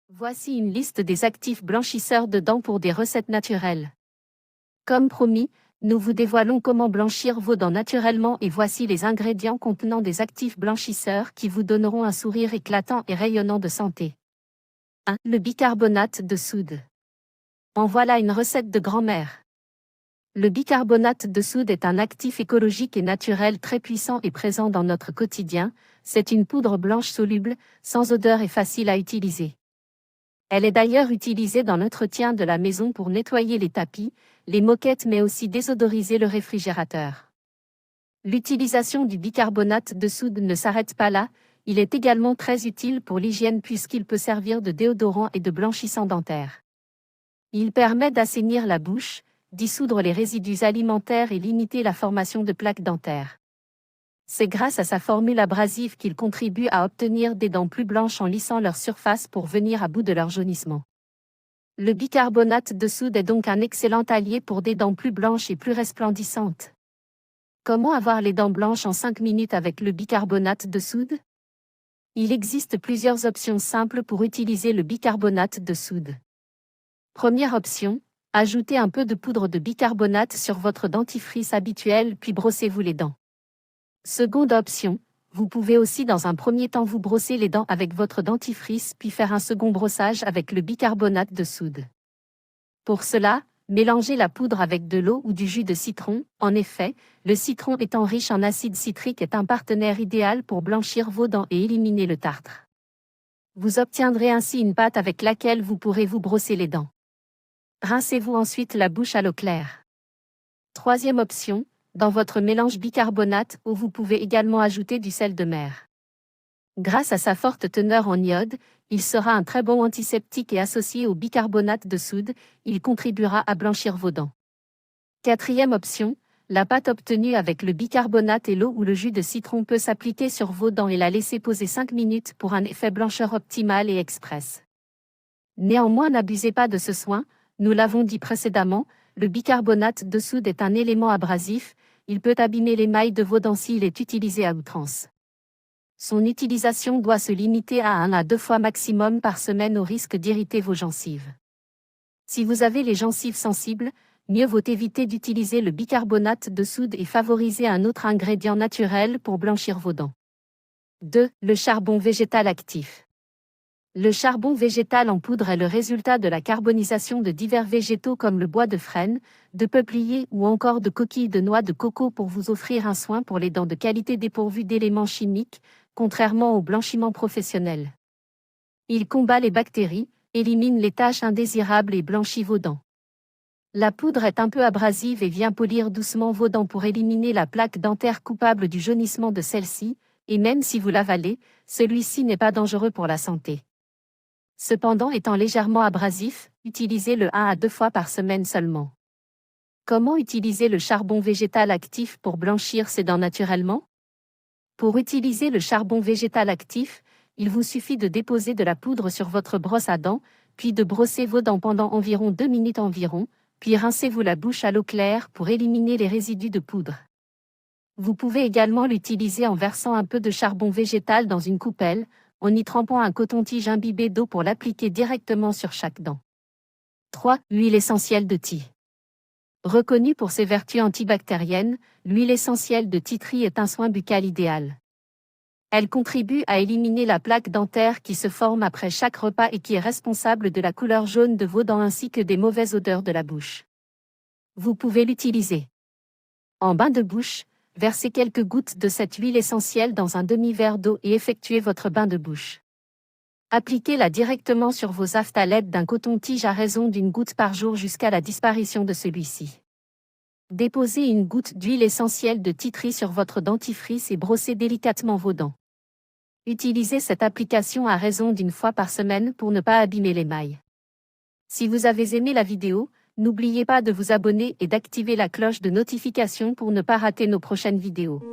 Voici une liste des actifs blanchisseurs de dents pour des recettes naturelles. Comme promis, nous vous dévoilons comment blanchir vos dents naturellement et voici les ingrédients contenant des actifs blanchisseurs qui vous donneront un sourire éclatant et rayonnant de santé. 1. Le bicarbonate de soude. En voilà une recette de grand-mère. Le bicarbonate de soude est un actif écologique et naturel très puissant et présent dans notre quotidien. C'est une poudre blanche soluble, sans odeur et facile à utiliser. Elle est d'ailleurs utilisée dans l'entretien de la maison pour nettoyer les tapis, les moquettes mais aussi désodoriser le réfrigérateur. L'utilisation du bicarbonate de soude ne s'arrête pas là, il est également très utile pour l'hygiène puisqu'il peut servir de déodorant et de blanchissant dentaire. Il permet d'assainir la bouche, dissoudre les résidus alimentaires et limiter la formation de plaques dentaires. C'est grâce à sa formule abrasive qu'il contribue à obtenir des dents plus blanches en lissant leur surface pour venir à bout de leur jaunissement. Le bicarbonate de soude est donc un excellent allié pour des dents plus blanches et plus resplendissantes. Comment avoir les dents blanches en 5 minutes avec le bicarbonate de soude? Il existe plusieurs options simples pour utiliser le bicarbonate de soude. Première option, ajoutez un peu de poudre de bicarbonate sur votre dentifrice habituel puis brossez-vous les dents. Seconde option, vous pouvez aussi dans un premier temps vous brosser les dents avec votre dentifrice puis faire un second brossage avec le bicarbonate de soude. Pour cela, mélangez la poudre avec de l'eau ou du jus de citron. En effet, le citron étant riche en acide citrique est un partenaire idéal pour blanchir vos dents et éliminer le tartre. Vous obtiendrez ainsi une pâte avec laquelle vous pourrez vous brosser les dents. Rincez-vous ensuite la bouche à l'eau claire. Troisième option, dans votre mélange bicarbonate où vous pouvez également ajouter du sel de mer. Grâce à sa forte teneur en iode, il sera un très bon antiseptique et associé au bicarbonate de soude, il contribuera à blanchir vos dents. Quatrième option, la pâte obtenue avec le bicarbonate et l'eau ou le jus de citron peut s'appliquer sur vos dents et la laisser poser 5 minutes pour un effet blancheur optimal et express. Néanmoins, n'abusez pas de ce soin, nous l'avons dit précédemment, le bicarbonate de soude est un élément abrasif, il peut abîmer l'émail de vos dents s'il est utilisé à outrance. Son utilisation doit se limiter à 1 à 2 fois maximum par semaine au risque d'irriter vos gencives. Si vous avez les gencives sensibles, mieux vaut éviter d'utiliser le bicarbonate de soude et favoriser un autre ingrédient naturel pour blanchir vos dents. 2. Le charbon végétal actif. Le charbon végétal en poudre est le résultat de la carbonisation de divers végétaux comme le bois de frêne, de peuplier ou encore de coquilles de noix de coco pour vous offrir un soin pour les dents de qualité dépourvu d'éléments chimiques, contrairement au blanchiment professionnel. Il combat les bactéries, élimine les taches indésirables et blanchit vos dents. La poudre est un peu abrasive et vient polir doucement vos dents pour éliminer la plaque dentaire coupable du jaunissement de celle-ci, et même si vous l'avalez, celui-ci n'est pas dangereux pour la santé. Cependant, étant légèrement abrasif, utilisez-le 1 à 2 fois par semaine seulement. Comment utiliser le charbon végétal actif pour blanchir ses dents naturellement? Pour utiliser le charbon végétal actif, il vous suffit de déposer de la poudre sur votre brosse à dents, puis de brosser vos dents pendant environ 2 minutes environ, puis rincez-vous la bouche à l'eau claire pour éliminer les résidus de poudre. Vous pouvez également l'utiliser en versant un peu de charbon végétal dans une coupelle, en y trempant un coton-tige imbibé d'eau pour l'appliquer directement sur chaque dent. 3. L'huile essentielle de thé. Reconnue pour ses vertus antibactériennes, l'huile essentielle de tea tree est un soin buccal idéal. Elle contribue à éliminer la plaque dentaire qui se forme après chaque repas et qui est responsable de la couleur jaune de vos dents ainsi que des mauvaises odeurs de la bouche. Vous pouvez l'utiliser en bain de bouche. Versez quelques gouttes de cette huile essentielle dans un demi-verre d'eau et effectuez votre bain de bouche. Appliquez-la directement sur vos aftes à l'aide d'un coton-tige à raison d'1 goutte par jour jusqu'à la disparition de celui-ci. Déposez 1 goutte d'huile essentielle de tea tree sur votre dentifrice et brossez délicatement vos dents. Utilisez cette application à raison d'1 fois par semaine pour ne pas abîmer l'émail. Si vous avez aimé la vidéo, n'oubliez pas de vous abonner et d'activer la cloche de notification pour ne pas rater nos prochaines vidéos.